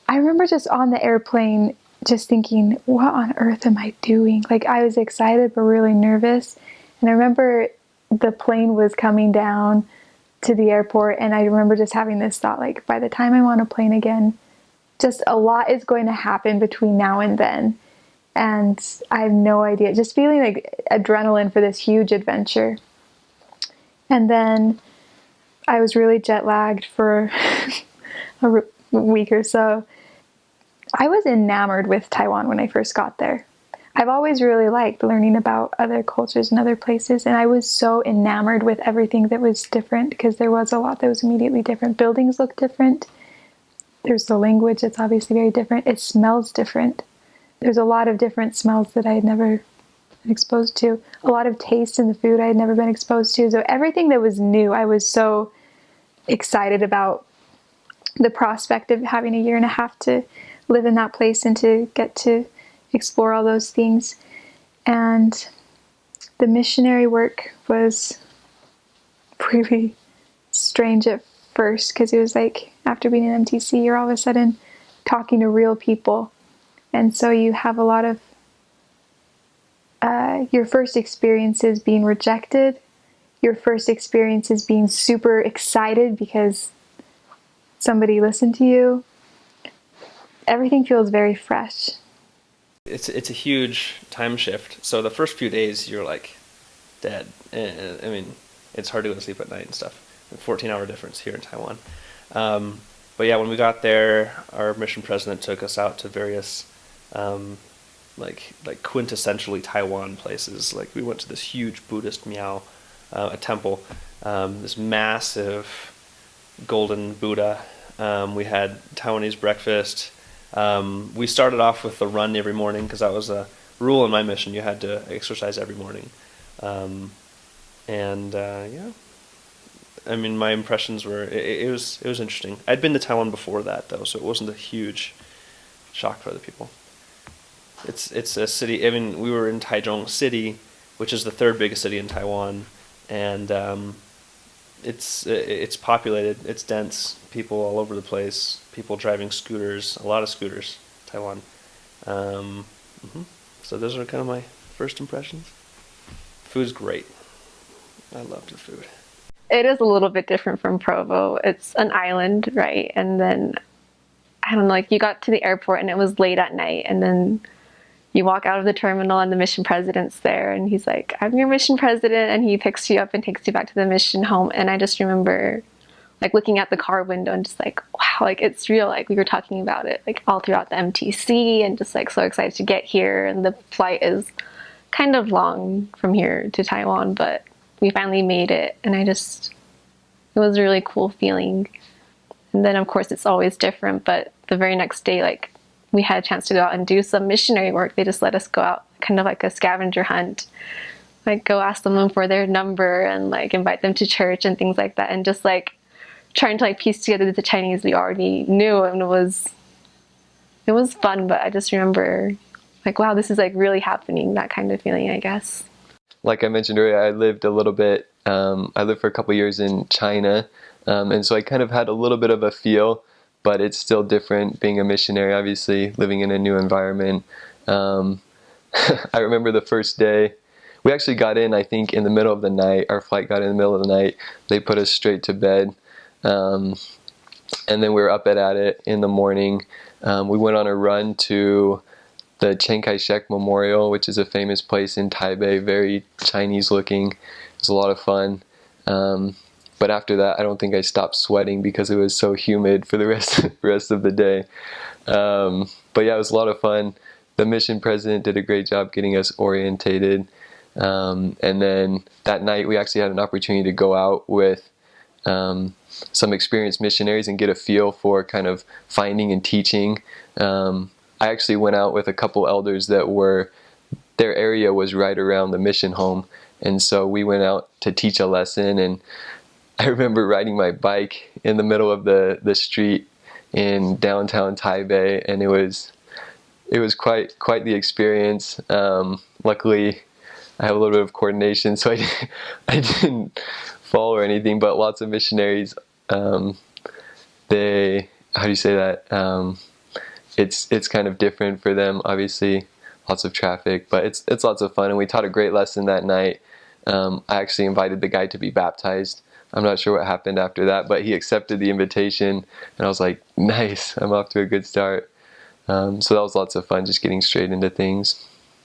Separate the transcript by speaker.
Speaker 1: I remember just on the airplane just thinking, what on earth am I doing? Like, I was excited but really nervous. And I remember the plane was coming down to the airport, and I remember just having this thought, like, by the time I'm on a plane again, just a lot is going to happen between now and then. And I have no idea, just feeling like adrenaline for this huge adventure. And then I was really jet lagged for a week or so. I was enamored with Taiwan when I first got there. I've always really liked learning about other cultures and other places, and I was so enamored with everything that was different, because there was a lot that was immediately different. Buildings look different. There's the language that's obviously very different. It smells different. There's a lot of different smells that I had never been exposed to. A lot of taste in the food I had never been exposed to. So everything that was new, I was so excited about the prospect of having a year and a half to live in that place and to get to explore all those things. And the missionary work was really strange at first, because it was like, after being in MTC, you're all of a sudden talking to real people. And so you have a lot of your first experiences being rejected, your first experiences being super excited because somebody listened to you. Everything feels very fresh.
Speaker 2: It's a huge time shift. So the first few days you're like dead. I mean, it's hard to go to sleep at night and stuff. 14-hour difference here in Taiwan. But yeah, when we got there, our mission president took us out to various like quintessentially Taiwan places. Like, we went to this huge Buddhist miao, a temple, this massive golden Buddha. We had Taiwanese breakfast. We started off with the run every morning, because that was a rule in my mission. You had to exercise every morning. Yeah, I mean, my impressions were, it was interesting. I'd been to Taiwan before that, though, so it wasn't a huge shock for other people. It's a city. I mean, we were in Taichung City, which is the third biggest city in Taiwan, and it's populated. It's dense. People all over the place. People driving scooters. A lot of scooters. Taiwan. So those are kind of my first impressions. Food's great. I love the food.
Speaker 3: It is a little bit different from Provo. It's an island, right? And then, I don't know, like, you got to the airport and it was late at night, and then you walk out of the terminal and the mission president's there, and he's like, I'm your mission president, and he picks you up and takes you back to the mission home. And I just remember, like, looking at the car window and just like, wow, like, it's real. Like, we were talking about it, like, all throughout the MTC, and just like so excited to get here. And the flight is kind of long from here to Taiwan, but we finally made it, and it was a really cool feeling. And then, of course, it's always different, but the very next day, like, we had a chance to go out and do some missionary work. They just let us go out, kind of like a scavenger hunt, like, go ask someone for their number and, like, invite them to church and things like that, and just, like, trying to, like, piece together the Chinese we already knew. And it was fun, but I just remember, like, wow, this is, like, really happening, that kind of feeling, I guess.
Speaker 4: Like I mentioned earlier, I lived a little bit, I lived for a couple years in China, and so I kind of had a little bit of a feel, but it's still different being a missionary, obviously, living in a new environment. I remember the first day, we actually got in, I think, in the middle of the night. Our flight got in the middle of the night. They put us straight to bed, and then we were up at it in the morning. We went on a run to the Chiang Kai-shek Memorial, which is a famous place in Taipei, very Chinese looking. It was a lot of fun. But after that, I don't think I stopped sweating because it was so humid for the rest of the day. But yeah, it was a lot of fun. The mission president did a great job getting us orientated. And then that night, we actually had an opportunity to go out with some experienced missionaries and get a feel for kind of finding and teaching. I actually went out with a couple elders that their area was right around the mission home. And so we went out to teach a lesson, and I remember riding my bike in the middle of the street in downtown Taipei, and it was quite the experience. Luckily, I have a little bit of coordination, so I didn't fall or anything, but lots of missionaries, how do you say that? it's kind of different for them. Obviously, lots of traffic, but it's lots of fun, and we taught a great lesson that night. I actually invited the guy to be baptized. I'm not sure what happened after that, but he accepted the invitation, and I was like, nice, I'm off to a good start. So that was lots of fun, just getting straight into things.